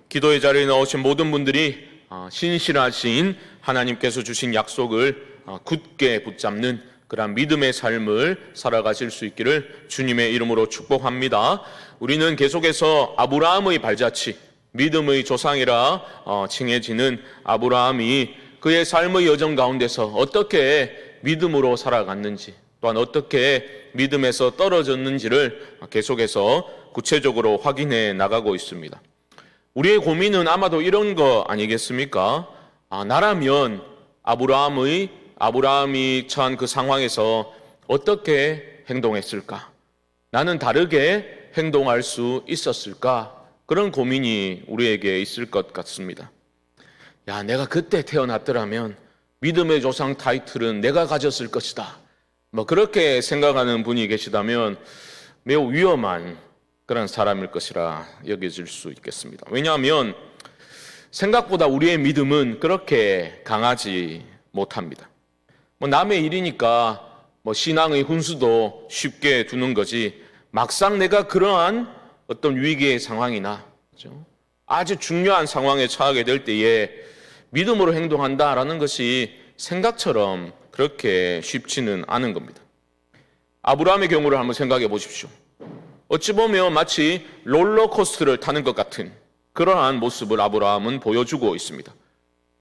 기도의 자리에 나오신 모든 분들이 신실하신 하나님께서 주신 약속을 굳게 붙잡는 그런 믿음의 삶을 살아가실 수 있기를 주님의 이름으로 축복합니다. 우리는 계속해서 아브라함의 발자취, 믿음의 조상이라 칭해지는 아브라함이 그의 삶의 여정 가운데서 어떻게 믿음으로 살아갔는지, 또한 어떻게 믿음에서 떨어졌는지를 계속해서 구체적으로 확인해 나가고 있습니다. 우리의 고민은 아마도 이런 거 아니겠습니까? 나라면 아브라함이 처한 그 상황에서 어떻게 행동했을까? 나는 다르게 행동할 수 있었을까? 그런 고민이 우리에게 있을 것 같습니다. 내가 그때 태어났더라면 믿음의 조상 타이틀은 내가 가졌을 것이다. 그렇게 생각하는 분이 계시다면 매우 위험한 그런 사람일 것이라 여겨질 수 있겠습니다. 왜냐하면 생각보다 우리의 믿음은 그렇게 강하지 못합니다. 남의 일이니까 신앙의 훈수도 쉽게 두는 거지, 막상 내가 그러한 어떤 위기의 상황이나 아주 중요한 상황에 처하게 될 때에 믿음으로 행동한다라는 것이 생각처럼 그렇게 쉽지는 않은 겁니다. 아브라함의 경우를 한번 생각해 보십시오. 어찌 보면 마치 롤러코스터를 타는 것 같은 그러한 모습을 아브라함은 보여주고 있습니다.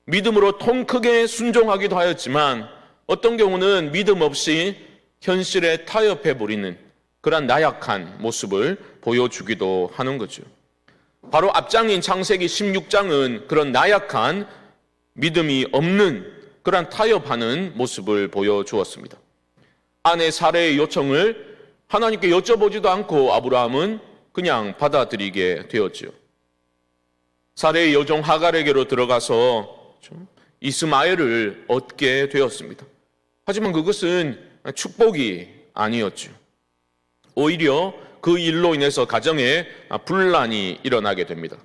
믿음으로 통 크게 순종하기도 하였지만 어떤 경우는 믿음 없이 현실에 타협해버리는 그러한 나약한 모습을 보여주기도 하는 거죠. 바로 앞장인 창세기 16장은 그런 나약한 믿음이 없는 그러한 타협하는 모습을 보여주었습니다. 아내 사레의 요청을 하나님께 여쭤보지도 않고 아브라함은 그냥 받아들이게 되었지요. 사레의 여종 하갈에게로 들어가서 이스마엘을 얻게 되었습니다. 하지만 그것은 축복이 아니었죠. 오히려 그 일로 인해서 가정에 분란이 일어나게 됩니다.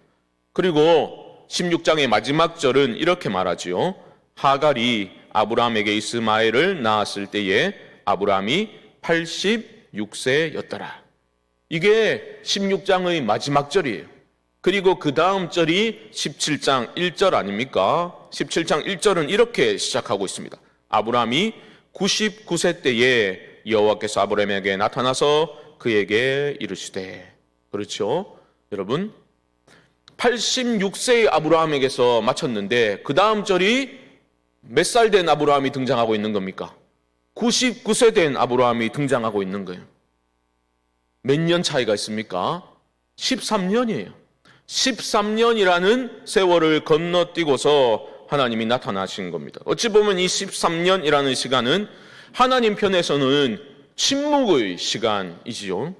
그리고 16장의 마지막 절은 이렇게 말하지요. 하갈이 아브라함에게 이스마엘을 낳았을 때에 아브라함이 86세였더라. 이게 16장의 마지막 절이에요. 그리고 그 다음 절이 17장 1절 아닙니까? 17장 1절은 이렇게 시작하고 있습니다. 아브라함이 99세 때에 여호와께서 아브라함에게 나타나서 그에게 이르시되. 그렇죠? 여러분, 86세의 아브라함에게서 마쳤는데 그 다음 절이 몇 살 된 아브라함이 등장하고 있는 겁니까? 99세 된 아브라함이 등장하고 있는 거예요. 몇 년 차이가 있습니까? 13년이에요. 13년이라는 세월을 건너뛰고서 하나님이 나타나신 겁니다. 어찌 보면 이 13년이라는 시간은 하나님 편에서는 침묵의 시간이지요.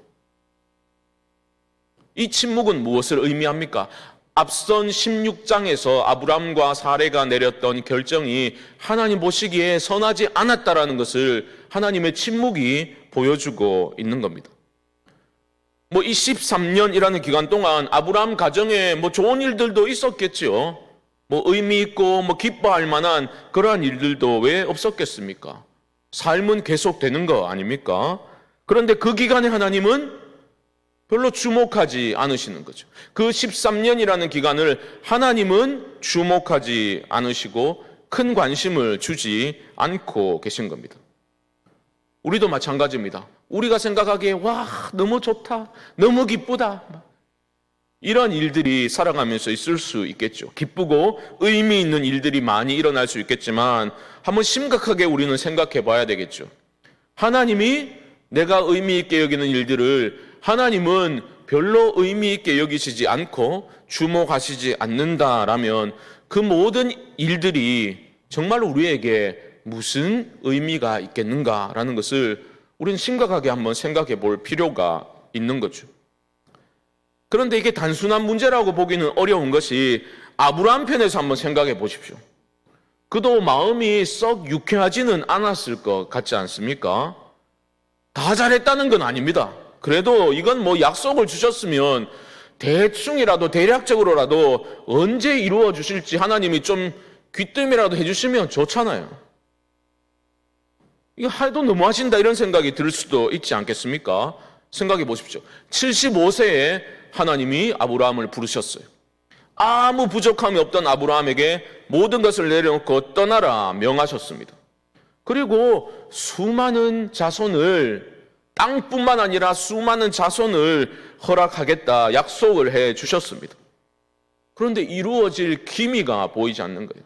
이 침묵은 무엇을 의미합니까? 앞선 16장에서 아브람과 사레가 내렸던 결정이 하나님 보시기에 선하지 않았다라는 것을 하나님의 침묵이 보여주고 있는 겁니다. 이 13년이라는 기간 동안 아브람 가정에 좋은 일들도 있었겠죠. 의미 있고 기뻐할 만한 그러한 일들도 왜 없었겠습니까? 삶은 계속되는 거 아닙니까? 그런데 그 기간에 하나님은 별로 주목하지 않으시는 거죠. 그 13년이라는 기간을 하나님은 주목하지 않으시고 큰 관심을 주지 않고 계신 겁니다. 우리도 마찬가지입니다. 우리가 생각하기에 너무 좋다, 너무 기쁘다, 이런 일들이 살아가면서 있을 수 있겠죠. 기쁘고 의미 있는 일들이 많이 일어날 수 있겠지만 한번 심각하게 우리는 생각해 봐야 되겠죠. 하나님이 내가 의미 있게 여기는 일들을 하나님은 별로 의미 있게 여기시지 않고 주목하시지 않는다라면 그 모든 일들이 정말로 우리에게 무슨 의미가 있겠는가라는 것을 우리는 심각하게 한번 생각해 볼 필요가 있는 거죠. 그런데 이게 단순한 문제라고 보기는 어려운 것이 아브라함 편에서 한번 생각해 보십시오. 그도 마음이 썩 유쾌하지는 않았을 것 같지 않습니까? 다 잘했다는 건 아닙니다. 그래도 이건 약속을 주셨으면 대충이라도 대략적으로라도 언제 이루어 주실지 하나님이 좀 귀뜸이라도 해주시면 좋잖아요. 이거 하도 너무하신다 이런 생각이 들 수도 있지 않겠습니까? 생각해 보십시오. 75세에 하나님이 아브라함을 부르셨어요. 아무 부족함이 없던 아브라함에게 모든 것을 내려놓고 떠나라 명하셨습니다. 그리고 수많은 자손을, 땅뿐만 아니라 수많은 자손을 허락하겠다 약속을 해 주셨습니다. 그런데 이루어질 기미가 보이지 않는 거예요.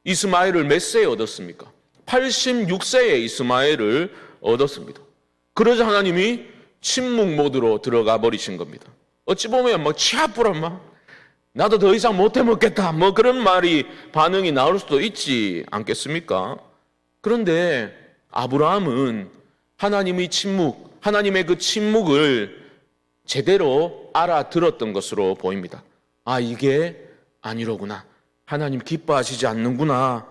이스마엘을 몇 세에 얻었습니까? 86세에 이스마엘을 얻었습니다. 그러자 하나님이 침묵 모드로 들어가 버리신 겁니다. 어찌 보면 치아뿌란 나도 더 이상 못 해먹겠다 그런 말이 반응이 나올 수도 있지 않겠습니까? 그런데 아브라함은 하나님의 그 침묵을 제대로 알아들었던 것으로 보입니다. 아, 이게 아니로구나. 하나님 기뻐하시지 않는구나.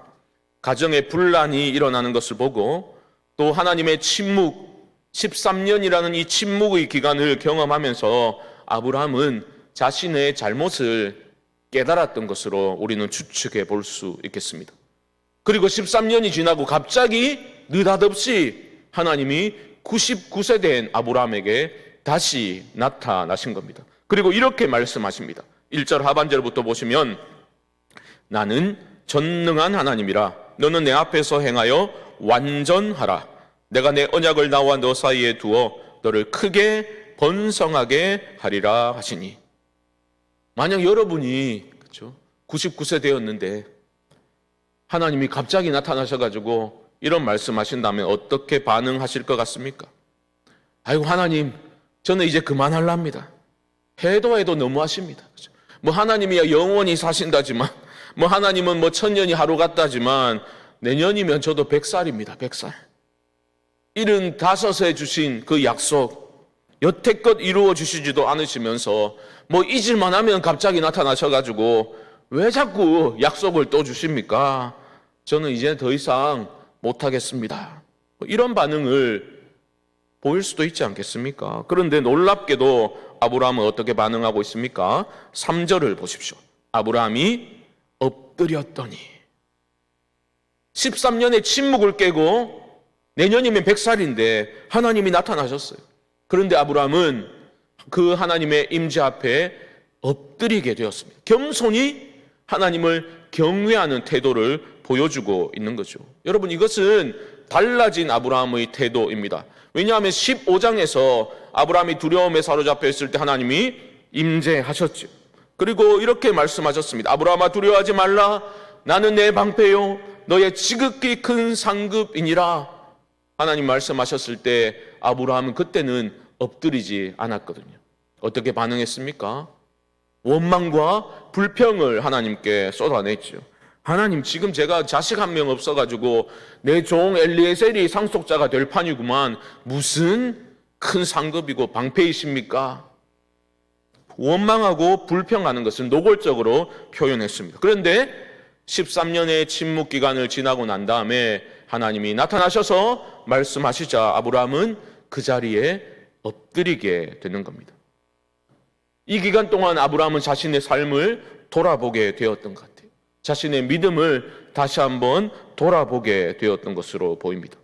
가정에 분란이 일어나는 것을 보고 또 하나님의 침묵, 13년이라는 이 침묵의 기간을 경험하면서 아브라함은 자신의 잘못을 깨달았던 것으로 우리는 추측해 볼 수 있겠습니다. 그리고 13년이 지나고 갑자기 느닷없이 하나님이 99세 된 아브라함에게 다시 나타나신 겁니다. 그리고 이렇게 말씀하십니다. 1절 하반절부터 보시면 나는 전능한 하나님이라 너는 내 앞에서 행하여 완전하라. 내가 내 언약을 나와 너 사이에 두어 너를 크게 번성하게 하리라 하시니. 만약 여러분이 99세 되었는데 하나님이 갑자기 나타나셔가지고 이런 말씀하신다면 어떻게 반응하실 것 같습니까? 아이고 하나님, 저는 이제 그만하랍니다. 해도 너무하십니다. 하나님이 영원히 사신다지만, 하나님은 1000년이 하루 같다지만 내년이면 저도 100살입니다. 100살. 75에 주신 그 약속 여태껏 이루어 주시지도 않으시면서 잊을만 하면 갑자기 나타나셔가지고 왜 자꾸 약속을 또 주십니까? 저는 이제 더 이상 못하겠습니다. 이런 반응을 보일 수도 있지 않겠습니까? 그런데 놀랍게도 아브라함은 어떻게 반응하고 있습니까? 3절을 보십시오. 아브라함이 엎드렸더니 13년의 침묵을 깨고 내년이면 100살인데 하나님이 나타나셨어요. 그런데 아브라함은 그 하나님의 임재 앞에 엎드리게 되었습니다. 겸손히 하나님을 경외하는 태도를 보여주고 있는 거죠. 여러분, 이것은 달라진 아브라함의 태도입니다. 왜냐하면 15장에서 아브라함이 두려움에 사로잡혀 있을 때 하나님이 임재하셨죠. 그리고 이렇게 말씀하셨습니다. 아브라함아 두려워하지 말라. 나는 내 방패요 너의 지극히 큰 상급이니라. 하나님 말씀하셨을 때 아브라함은 그때는 엎드리지 않았거든요. 어떻게 반응했습니까? 원망과 불평을 하나님께 쏟아냈죠. 하나님, 지금 제가 자식 한 명 없어가지고 내 종 엘리에셀이 상속자가 될 판이구만. 무슨 큰 상급이고 방패이십니까? 원망하고 불평하는 것을 노골적으로 표현했습니다. 그런데 13년의 침묵 기간을 지나고 난 다음에 하나님이 나타나셔서 말씀하시자 아브라함은 그 자리에 엎드리게 되는 겁니다. 이 기간 동안 아브라함은 자신의 삶을 돌아보게 되었던 것 같아요. 자신의 믿음을 다시 한번 돌아보게 되었던 것으로 보입니다.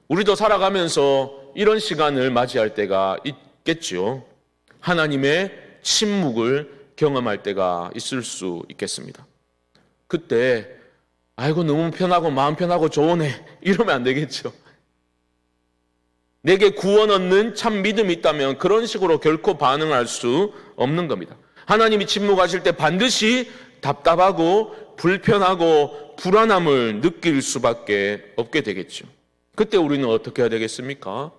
우리도 살아가면서 이런 시간을 맞이할 때가 있겠죠. 하나님의 침묵을 경험할 때가 있을 수 있겠습니다. 그때 아이고 너무 편하고 마음 편하고 좋으네 이러면 안 되겠죠. 내게 구원 얻는 참 믿음이 있다면 그런 식으로 결코 반응할 수 없는 겁니다. 하나님이 침묵하실 때 반드시 답답하고 불편하고 불안함을 느낄 수밖에 없게 되겠죠. 그때 우리는 어떻게 해야 되겠습니까?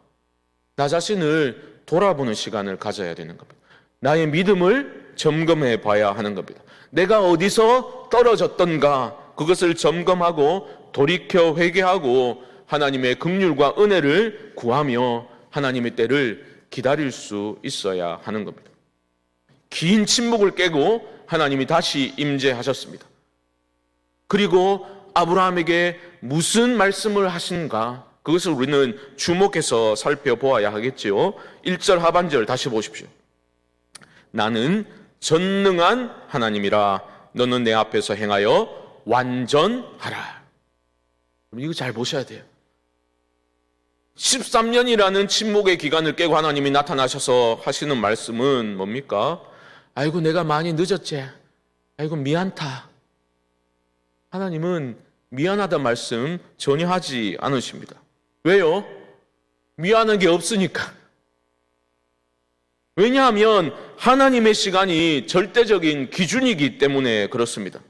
나 자신을 돌아보는 시간을 가져야 되는 겁니다. 나의 믿음을 점검해 봐야 하는 겁니다. 내가 어디서 떨어졌던가 그것을 점검하고 돌이켜 회개하고 하나님의 긍휼과 은혜를 구하며 하나님의 때를 기다릴 수 있어야 하는 겁니다. 긴 침묵을 깨고 하나님이 다시 임재하셨습니다. 그리고 아브라함에게 무슨 말씀을 하신가? 그것을 우리는 주목해서 살펴보아야 하겠지요. 1절 하반절 다시 보십시오. 나는 전능한 하나님이라 너는 내 앞에서 행하여 완전하라. 이거 잘 보셔야 돼요. 13년이라는 침묵의 기간을 깨고 하나님이 나타나셔서 하시는 말씀은 뭡니까? 아이고 내가 많이 늦었지. 아이고 미안타. 하나님은 미안하다 말씀 전혀 하지 않으십니다. 왜요? 미안한 게 없으니까. 왜냐하면 하나님의 시간이 절대적인 기준이기 때문에 그렇습니다.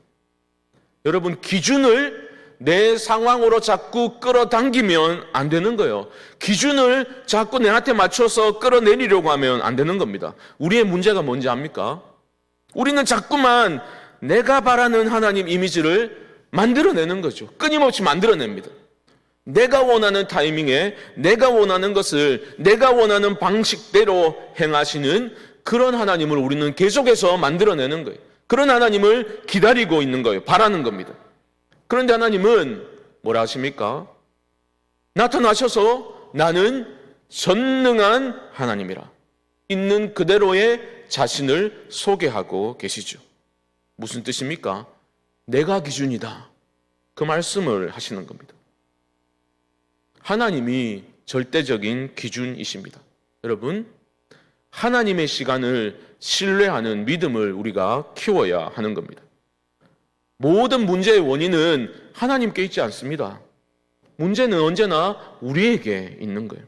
여러분, 기준을 내 상황으로 자꾸 끌어당기면 안 되는 거예요. 기준을 자꾸 내한테 맞춰서 끌어내리려고 하면 안 되는 겁니다. 우리의 문제가 뭔지 압니까? 우리는 자꾸만 내가 바라는 하나님 이미지를 만들어내는 거죠. 끊임없이 만들어냅니다. 내가 원하는 타이밍에 내가 원하는 것을 내가 원하는 방식대로 행하시는 그런 하나님을 우리는 계속해서 만들어내는 거예요. 그런 하나님을 기다리고 있는 거예요. 바라는 겁니다. 그런데 하나님은 뭐라 하십니까? 나타나셔서 나는 전능한 하나님이라. 있는 그대로의 자신을 소개하고 계시죠. 무슨 뜻입니까? 내가 기준이다. 그 말씀을 하시는 겁니다. 하나님이 절대적인 기준이십니다. 여러분, 하나님의 시간을 신뢰하는 믿음을 우리가 키워야 하는 겁니다. 모든 문제의 원인은 하나님께 있지 않습니다. 문제는 언제나 우리에게 있는 거예요.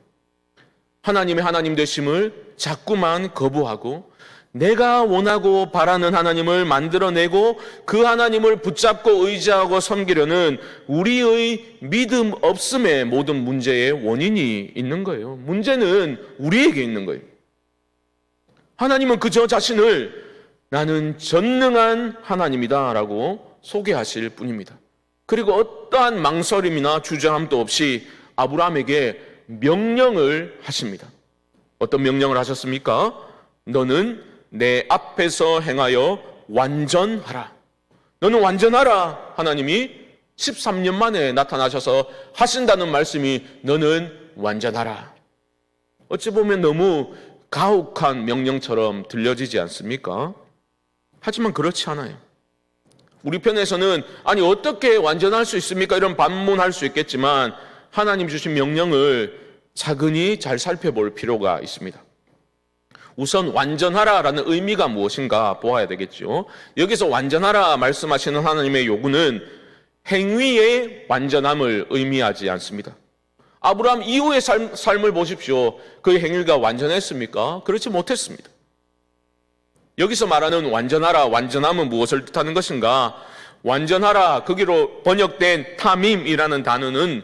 하나님의 하나님 되심을 자꾸만 거부하고 내가 원하고 바라는 하나님을 만들어내고 그 하나님을 붙잡고 의지하고 섬기려는 우리의 믿음 없음의 모든 문제의 원인이 있는 거예요. 문제는 우리에게 있는 거예요. 하나님은 그저 자신을 나는 전능한 하나님이다 라고 소개하실 뿐입니다. 그리고 어떠한 망설임이나 주저함도 없이 아브라함에게 명령을 하십니다. 어떤 명령을 하셨습니까? 너는 내 앞에서 행하여 완전하라. 너는 완전하라. 하나님이 13년 만에 나타나셔서 하신다는 말씀이 너는 완전하라. 어찌 보면 너무 가혹한 명령처럼 들려지지 않습니까? 하지만 그렇지 않아요. 우리 편에서는 아니 어떻게 완전할 수 있습니까? 이런 반문할 수 있겠지만 하나님 주신 명령을 차근히 잘 살펴볼 필요가 있습니다. 우선 완전하라라는 의미가 무엇인가 보아야 되겠죠. 여기서 완전하라 말씀하시는 하나님의 요구는 행위의 완전함을 의미하지 않습니다. 아브라함 이후의 삶을 보십시오. 그의 행위가 완전했습니까? 그렇지 못했습니다. 여기서 말하는 완전하라, 완전함은 무엇을 뜻하는 것인가? 완전하라, 거기로 번역된 타밈이라는 단어는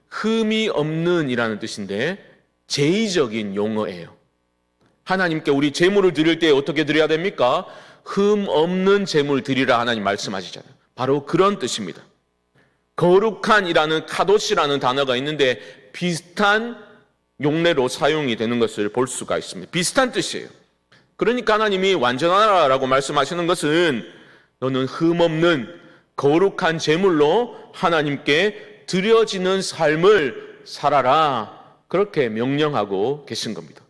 흠이 없는 이라는 뜻인데 제의적인 용어예요. 하나님께 우리 제물을 드릴 때 어떻게 드려야 됩니까? 흠 없는 제물 드리라 하나님 말씀하시잖아요. 바로 그런 뜻입니다. 거룩한이라는 카도시라는 단어가 있는데 비슷한 용례로 사용이 되는 것을 볼 수가 있습니다. 비슷한 뜻이에요. 그러니까 하나님이 완전하라라고 말씀하시는 것은 너는 흠 없는 거룩한 제물로 하나님께 드려지는 삶을 살아라. 그렇게 명령하고 계신 겁니다.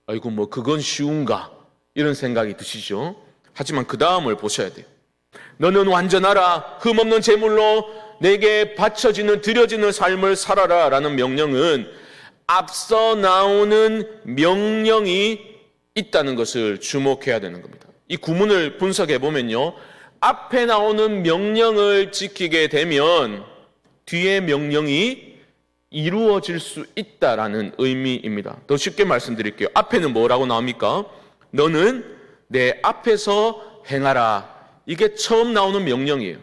아이고 뭐 그건 쉬운가 이런 생각이 드시죠. 하지만 그 다음을 보셔야 돼요. 너는 완전하라. 흠 없는 제물로 내게 바쳐지는 드려지는 삶을 살아라 라는 명령은 앞서 나오는 명령이 있다는 것을 주목해야 되는 겁니다. 이 구문을 분석해 보면요, 앞에 나오는 명령을 지키게 되면 뒤에 명령이 이루어질 수 있다라는 의미입니다. 더 쉽게 말씀드릴게요. 앞에는 뭐라고 나옵니까? 너는 내 앞에서 행하라. 이게 처음 나오는 명령이에요.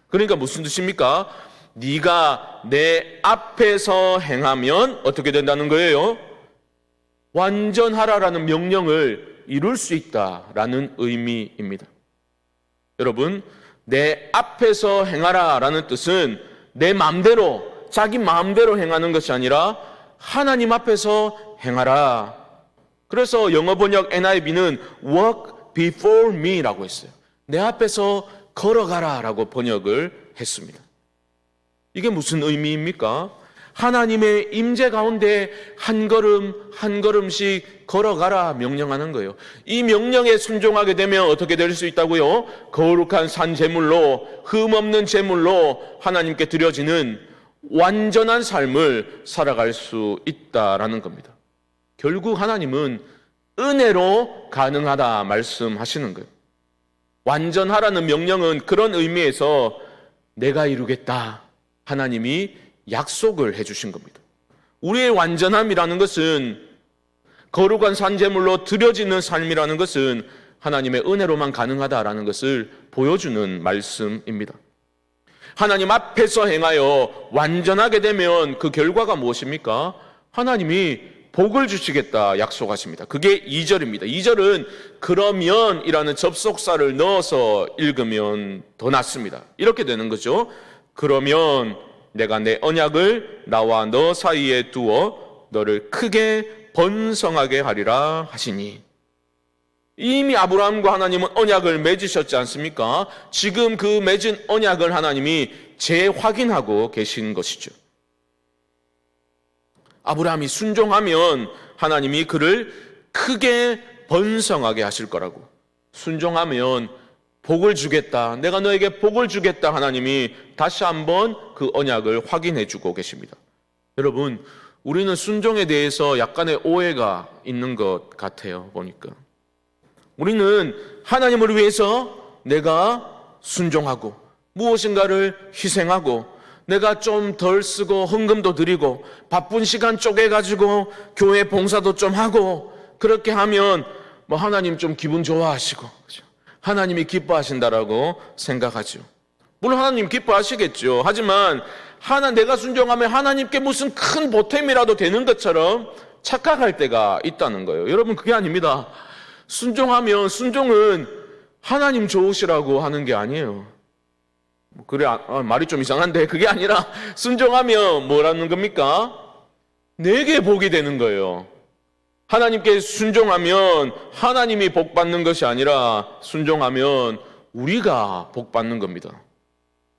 그러니까 무슨 뜻입니까? 네가 내 앞에서 행하면 어떻게 된다는 거예요? 완전하라라는 명령을 이룰 수 있다라는 의미입니다. 여러분, 내 앞에서 행하라라는 뜻은 내 마음대로 자기 마음대로 행하는 것이 아니라 하나님 앞에서 행하라. 그래서 영어 번역 NIV는 walk before me라고 했어요. 내 앞에서 걸어가라 라고 번역을 했습니다. 이게 무슨 의미입니까? 하나님의 임재 가운데 한 걸음 한 걸음씩 걸어가라 명령하는 거예요. 이 명령에 순종하게 되면 어떻게 될 수 있다고요? 거룩한 산 제물로, 흠 없는 제물로 하나님께 드려지는 완전한 삶을 살아갈 수 있다라는 겁니다. 결국 하나님은 은혜로 가능하다 말씀하시는 거예요. 완전하라는 명령은 그런 의미에서 내가 이루겠다. 하나님이 약속을 해주신 겁니다. 우리의 완전함이라는 것은 거룩한 산제물로 드려지는 삶이라는 것은 하나님의 은혜로만 가능하다라는 것을 보여주는 말씀입니다. 하나님 앞에서 행하여 완전하게 되면 그 결과가 무엇입니까? 하나님이 복을 주시겠다 약속하십니다. 그게 2절입니다. 2절은 그러면이라는 접속사를 넣어서 읽으면 더 낫습니다. 이렇게 되는 거죠. 그러면 내가 내 언약을 나와 너 사이에 두어 너를 크게 번성하게 하리라 하시니, 이미 아브라함과 하나님은 언약을 맺으셨지 않습니까? 지금 그 맺은 언약을 하나님이 재확인하고 계신 것이죠. 아브라함이 순종하면 하나님이 그를 크게 번성하게 하실 거라고, 순종하면 복을 주겠다, 내가 너에게 복을 주겠다, 하나님이 다시 한번 그 언약을 확인해 주고 계십니다. 여러분, 우리는 순종에 대해서 약간의 오해가 있는 것 같아요. 보니까 우리는 하나님을 위해서 내가 순종하고 무엇인가를 희생하고 내가 좀 덜 쓰고 헌금도 드리고 바쁜 시간 쪼개가지고 교회 봉사도 좀 하고 그렇게 하면 뭐 하나님 좀 기분 좋아하시고 하나님이 기뻐하신다라고 생각하죠. 물론 하나님 기뻐하시겠죠. 하지만 내가 순종하면 하나님께 무슨 큰 보탬이라도 되는 것처럼 착각할 때가 있다는 거예요. 여러분, 그게 아닙니다. 순종은 하나님 좋으시라고 하는 게 아니에요. 그래, 말이 좀 이상한데 그게 아니라 순종하면 뭐라는 겁니까? 내게 복이 되는 거예요. 하나님께 순종하면 하나님이 복 받는 것이 아니라 순종하면 우리가 복 받는 겁니다.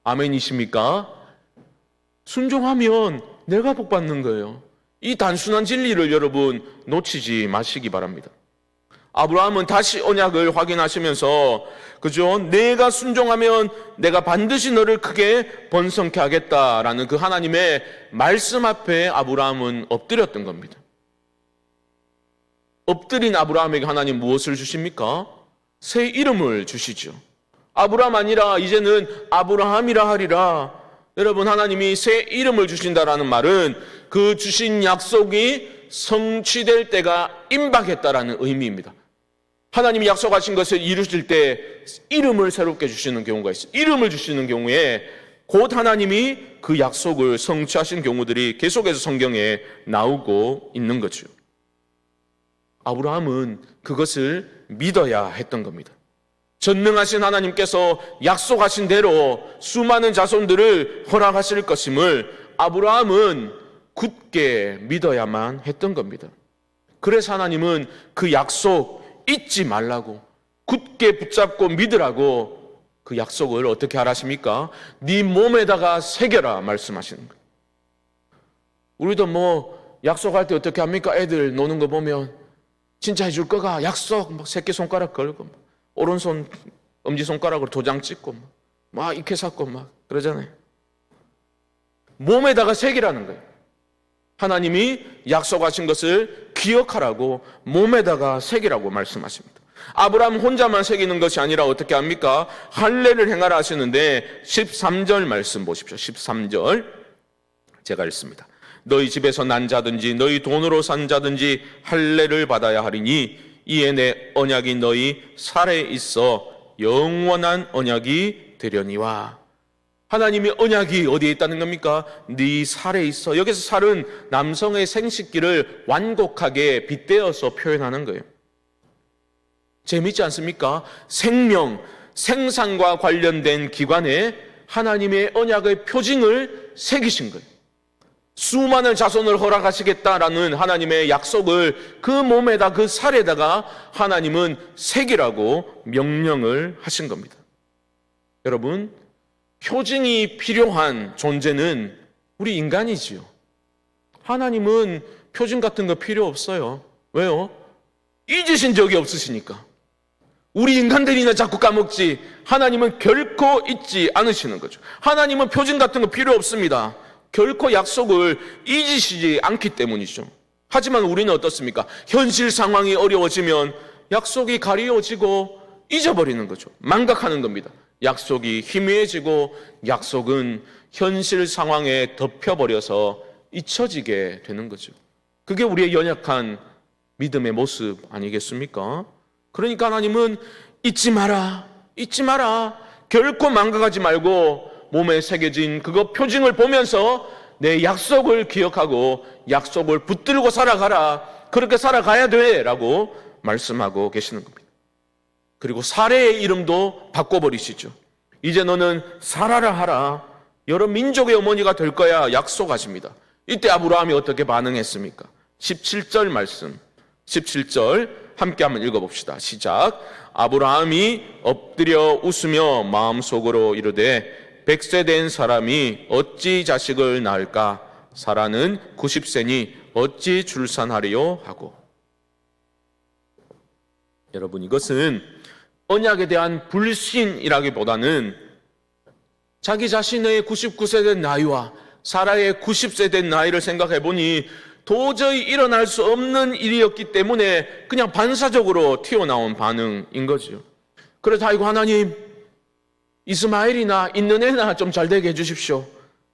아멘이십니까? 순종하면 내가 복 받는 거예요. 이 단순한 진리를 여러분 놓치지 마시기 바랍니다. 아브라함은 다시 언약을 확인하시면서, 그죠? 내가 순종하면 내가 반드시 너를 크게 번성케 하겠다라는 그 하나님의 말씀 앞에 아브라함은 엎드렸던 겁니다. 엎드린 아브라함에게 하나님 무엇을 주십니까? 새 이름을 주시죠. 아브라함 아니라 이제는 아브라함이라 하리라. 여러분, 하나님이 새 이름을 주신다라는 말은 그 주신 약속이 성취될 때가 임박했다라는 의미입니다. 하나님이 약속하신 것을 이루실 때 이름을 새롭게 주시는 경우가 있어요. 이름을 주시는 경우에 곧 하나님이 그 약속을 성취하신 경우들이 계속해서 성경에 나오고 있는 거죠. 아브라함은 그것을 믿어야 했던 겁니다. 전능하신 하나님께서 약속하신 대로 수많은 자손들을 허락하실 것임을 아브라함은 굳게 믿어야만 했던 겁니다. 그래서 하나님은 그 약속 잊지 말라고, 굳게 붙잡고 믿으라고 그 약속을 어떻게 하라십니까? 네 몸에다가 새겨라 말씀하시는 거예요. 우리도 뭐 약속할 때 어떻게 합니까? 애들 노는 거 보면 진짜 해줄 거가 약속 막 새끼손가락 걸고 오른손 엄지손가락으로 도장 찍고 막 익혀 샀고 막 그러잖아요. 몸에다가 새기라는 거예요. 하나님이 약속하신 것을 기억하라고 몸에다가 새기라고 말씀하십니다. 아브라함 혼자만 새기는 것이 아니라 어떻게 합니까? 할례를 행하라 하시는데 13절 말씀 보십시오. 13절 제가 읽습니다. 너희 집에서 난 자든지 너희 돈으로 산 자든지 할례를 받아야 하리니 이에 내 언약이 너희 살에 있어 영원한 언약이 되려니와. 하나님의 언약이 어디에 있다는 겁니까? 네 살에 있어. 여기서 살은 남성의 생식기를 완곡하게 빗대어서 표현하는 거예요. 재미있지 않습니까? 생명, 생산과 관련된 기관에 하나님의 언약의 표징을 새기신 거예요. 수많은 자손을 허락하시겠다라는 하나님의 약속을 그 몸에다, 그 살에다가 하나님은 새기라고 명령을 하신 겁니다. 여러분, 표징이 필요한 존재는 우리 인간이지요. 하나님은 표징 같은 거 필요 없어요. 왜요? 잊으신 적이 없으시니까. 우리 인간들이나 자꾸 까먹지 하나님은 결코 잊지 않으시는 거죠. 하나님은 표징 같은 거 필요 없습니다. 결코 약속을 잊으시지 않기 때문이죠. 하지만 우리는 어떻습니까? 현실 상황이 어려워지면 약속이 가리워지고 잊어버리는 거죠. 망각하는 겁니다. 약속이 희미해지고 약속은 현실 상황에 덮여버려서 잊혀지게 되는 거죠. 그게 우리의 연약한 믿음의 모습 아니겠습니까? 그러니까 하나님은 잊지 마라, 잊지 마라. 결코 망각하지 말고 몸에 새겨진 그거 표징을 보면서 내 약속을 기억하고 약속을 붙들고 살아가라. 그렇게 살아가야 돼 라고 말씀하고 계시는 겁니다. 그리고 사레의 이름도 바꿔버리시죠. 이제 너는 사라라 하라. 여러 민족의 어머니가 될 거야 약속하십니다. 이때 아브라함이 어떻게 반응했습니까? 17절 말씀, 17절 함께 한번 읽어봅시다. 시작. 아브라함이 엎드려 웃으며 마음속으로 이르되 100세 된 사람이 어찌 자식을 낳을까? 사라는 90세니 어찌 출산하리요? 하고. 여러분, 이것은 언약에 대한 불신이라기보다는 자기 자신의 99세 된 나이와 사라의 90세 된 나이를 생각해 보니 도저히 일어날 수 없는 일이었기 때문에 그냥 반사적으로 튀어나온 반응인 거죠. 그래서 아이고 하나님, 이스마엘이나 있는 애나 좀 잘 되게 해주십시오.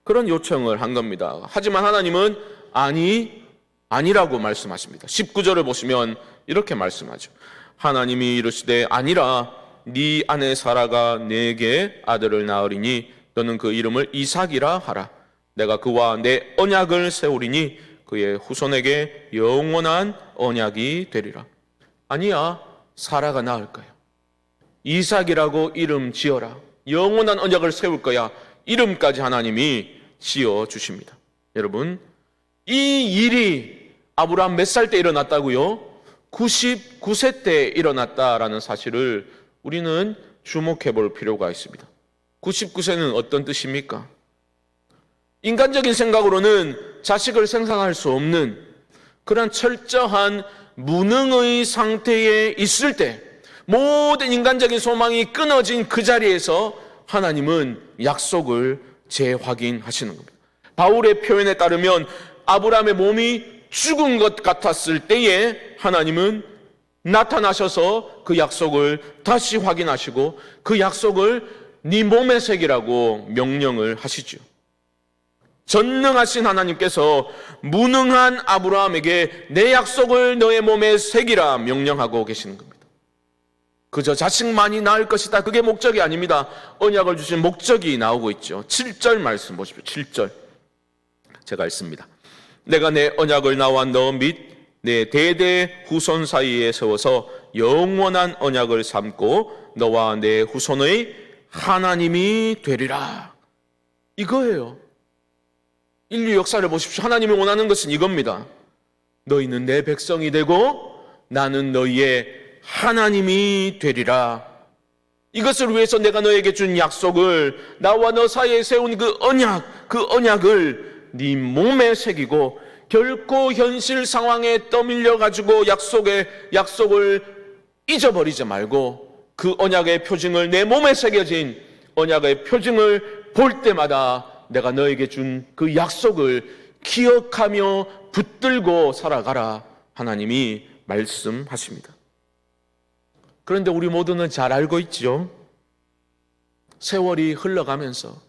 그런 요청을 한 겁니다. 하지만 하나님은 아니라고 말씀하십니다. 19절을 보시면 이렇게 말씀하죠. 하나님이 이르시되 아니라 네 아내 사라가 내게 아들을 낳으리니 너는 그 이름을 이삭이라 하라. 내가 그와 내 언약을 세우리니 그의 후손에게 영원한 언약이 되리라. 아니야, 사라가 낳을 거야. 이삭이라고 이름 지어라. 영원한 언약을 세울 거야. 이름까지 하나님이 지어주십니다. 여러분, 이 일이 아브라함 몇 살 때 일어났다고요? 99세 때 일어났다라는 사실을 우리는 주목해 볼 필요가 있습니다. 99세는 어떤 뜻입니까? 인간적인 생각으로는 자식을 생산할 수 없는 그런 철저한 무능의 상태에 있을 때 모든 인간적인 소망이 끊어진 그 자리에서 하나님은 약속을 재확인하시는 겁니다. 바울의 표현에 따르면 아브라함의 몸이 죽은 것 같았을 때에 하나님은 나타나셔서 그 약속을 다시 확인하시고 그 약속을 네 몸에 새기라고 명령을 하시죠. 전능하신 하나님께서 무능한 아브라함에게 내 약속을 너의 몸에 새기라 명령하고 계시는 겁니다. 그저 자식만이 낳을 것이다. 그게 목적이 아닙니다. 언약을 주신 목적이 나오고 있죠. 7절 말씀 보십시오. 7절 제가 읽습니다. 내가 내 언약을 나와 너 및 내 대대 후손 사이에 세워서 영원한 언약을 삼고 너와 내 후손의 하나님이 되리라. 이거예요. 인류 역사를 보십시오. 하나님이 원하는 것은 이겁니다. 너희는 내 백성이 되고 나는 너희의 하나님이 되리라. 이것을 위해서 내가 너에게 준 약속을, 나와 너 사이에 세운 그 언약을 네 몸에 새기고 결코 현실 상황에 떠밀려 가지고 약속을 잊어버리지 말고 그 언약의 표징을, 내 몸에 새겨진 언약의 표징을 볼 때마다 내가 너에게 준 그 약속을 기억하며 붙들고 살아가라. 하나님이 말씀하십니다. 그런데 우리 모두는 잘 알고 있죠. 세월이 흘러가면서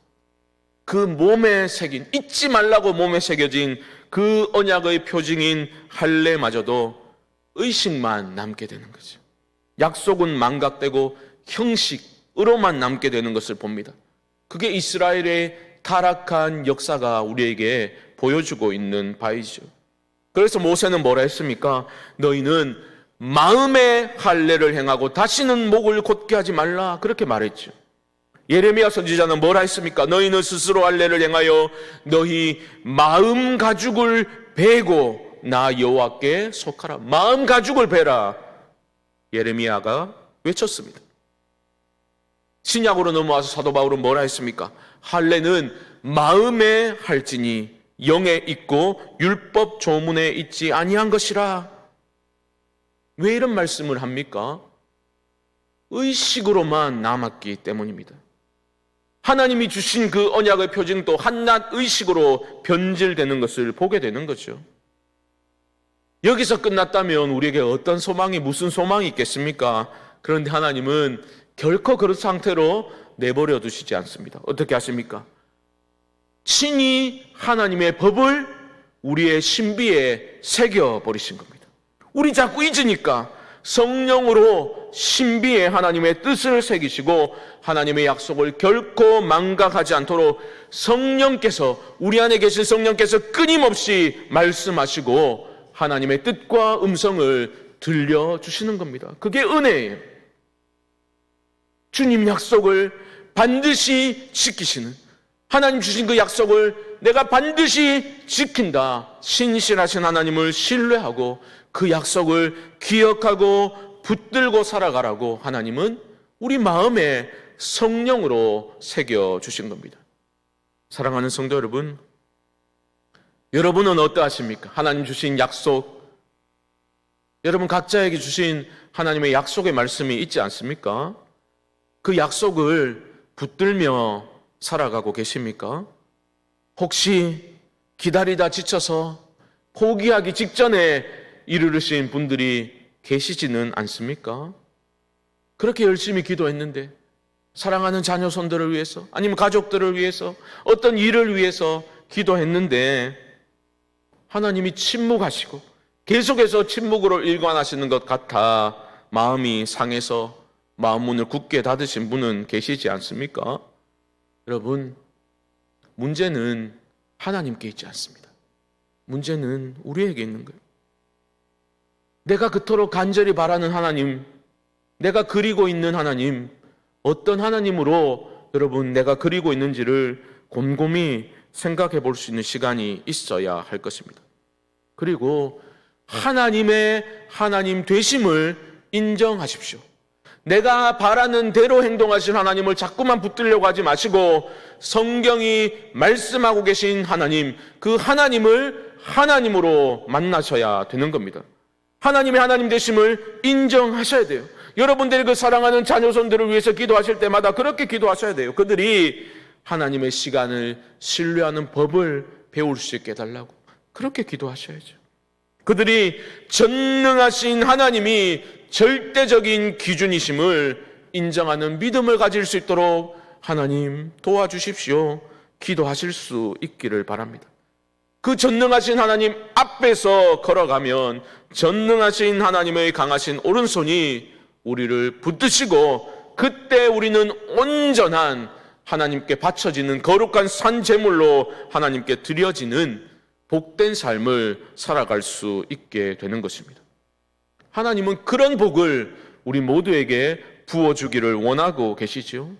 그 몸에 새긴, 잊지 말라고 몸에 새겨진 그 언약의 표징인 할례마저도 의식만 남게 되는 거죠. 약속은 망각되고 형식으로만 남게 되는 것을 봅니다. 그게 이스라엘의 타락한 역사가 우리에게 보여주고 있는 바이죠. 그래서 모세는 뭐라 했습니까? 너희는 마음의 할례를 행하고 다시는 목을 곧게 하지 말라. 그렇게 말했죠. 예레미야 선지자는 뭐라 했습니까? 너희는 스스로 할례를 행하여 너희 마음 가죽을 베고 나 여호와께 속하라. 마음 가죽을 베라. 예레미야가 외쳤습니다. 신약으로 넘어와서 사도 바울은 뭐라 했습니까? 할례는 마음에 할지니 영에 있고 율법 조문에 있지 아니한 것이라. 왜 이런 말씀을 합니까? 의식으로만 남았기 때문입니다. 하나님이 주신 그 언약의 표징도 한낱 의식으로 변질되는 것을 보게 되는 거죠. 여기서 끝났다면 우리에게 어떤 소망이, 무슨 소망이 있겠습니까? 그런데 하나님은 결코 그런 상태로 내버려 두시지 않습니다. 어떻게 하십니까? 친히 하나님의 법을 우리의 신비에 새겨버리신 겁니다. 우리 자꾸 잊으니까 성령으로 신비에 하나님의 뜻을 새기시고 하나님의 약속을 결코 망각하지 않도록 성령께서, 우리 안에 계신 성령께서 끊임없이 말씀하시고 하나님의 뜻과 음성을 들려주시는 겁니다. 그게 은혜예요. 주님 약속을 반드시 지키시는, 하나님 주신 그 약속을 내가 반드시 지킨다, 신실하신 하나님을 신뢰하고 그 약속을 기억하고 붙들고 살아가라고 하나님은 우리 마음에 성령으로 새겨주신 겁니다. 사랑하는 성도 여러분, 여러분은 어떠하십니까? 하나님 주신 약속, 여러분 각자에게 주신 하나님의 약속의 말씀이 있지 않습니까? 그 약속을 붙들며 살아가고 계십니까? 혹시 기다리다 지쳐서 포기하기 직전에 이르르신 분들이 계시지는 않습니까? 그렇게 열심히 기도했는데, 사랑하는 자녀 손들을 위해서, 아니면 가족들을 위해서, 어떤 일을 위해서 기도했는데 하나님이 침묵하시고 계속해서 침묵으로 일관하시는 것 같아 마음이 상해서 마음 문을 굳게 닫으신 분은 계시지 않습니까? 여러분, 문제는 하나님께 있지 않습니다. 문제는 우리에게 있는 거예요. 내가 그토록 간절히 바라는 하나님, 내가 그리고 있는 하나님, 어떤 하나님으로 여러분 내가 그리고 있는지를 곰곰이 생각해 볼 수 있는 시간이 있어야 할 것입니다. 그리고 하나님의 하나님 되심을 인정하십시오. 내가 바라는 대로 행동하신 하나님을 자꾸만 붙들려고 하지 마시고 성경이 말씀하고 계신 하나님, 그 하나님을 하나님으로 만나셔야 되는 겁니다. 하나님의 하나님 되심을 인정하셔야 돼요. 여러분들이 그 사랑하는 자녀손들을 위해서 기도하실 때마다 그렇게 기도하셔야 돼요. 그들이 하나님의 시간을 신뢰하는 법을 배울 수 있게 해달라고 그렇게 기도하셔야죠. 그들이 전능하신 하나님이 절대적인 기준이심을 인정하는 믿음을 가질 수 있도록 하나님 도와주십시오. 기도하실 수 있기를 바랍니다. 그 전능하신 하나님 앞에서 걸어가면 전능하신 하나님의 강하신 오른손이 우리를 붙드시고 그때 우리는 온전한 하나님께 바쳐지는 거룩한 산제물로 하나님께 드려지는 복된 삶을 살아갈 수 있게 되는 것입니다. 하나님은 그런 복을 우리 모두에게 부어주기를 원하고 계시죠.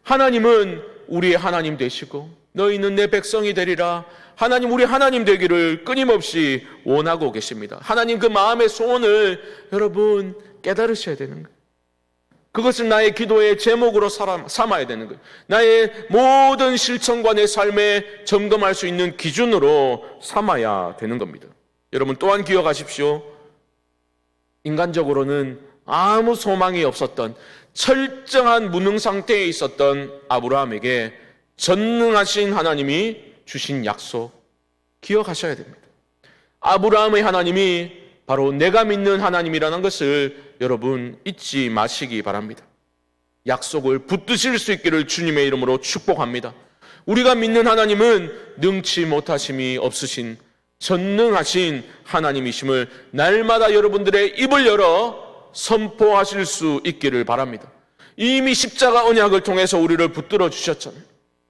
하나님은 우리의 하나님 되시고 너희는 내 백성이 되리라, 하나님 우리 하나님 되기를 끊임없이 원하고 계십니다. 하나님 그 마음의 소원을 여러분 깨달으셔야 되는 거예요. 그것을 나의 기도의 제목으로 삼아야 되는 거예요. 나의 모든 실천과 내 삶에 점검할 수 있는 기준으로 삼아야 되는 겁니다. 여러분 또한 기억하십시오. 인간적으로는 아무 소망이 없었던 철저한 무능 상태에 있었던 아브라함에게 전능하신 하나님이 주신 약속 기억하셔야 됩니다. 아브라함의 하나님이 바로 내가 믿는 하나님이라는 것을 여러분 잊지 마시기 바랍니다. 약속을 붙드실 수 있기를 주님의 이름으로 축복합니다. 우리가 믿는 하나님은 능치 못하심이 없으신 전능하신 하나님이심을 날마다 여러분들의 입을 열어 선포하실 수 있기를 바랍니다. 이미 십자가 언약을 통해서 우리를 붙들어 주셨잖아요.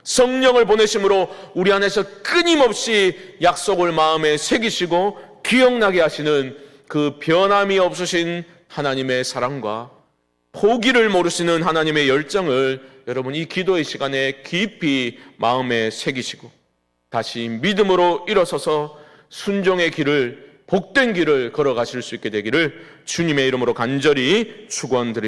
성령을 보내심으로 우리 안에서 끊임없이 약속을 마음에 새기시고 기억나게 하시는 그 변함이 없으신 하나님의 사랑과 포기를 모르시는 하나님의 열정을 여러분 이 기도의 시간에 깊이 마음에 새기시고 다시 믿음으로 일어서서 순종의 길을, 복된 길을 걸어가실 수 있게 되기를 주님의 이름으로 간절히 축원드립니다.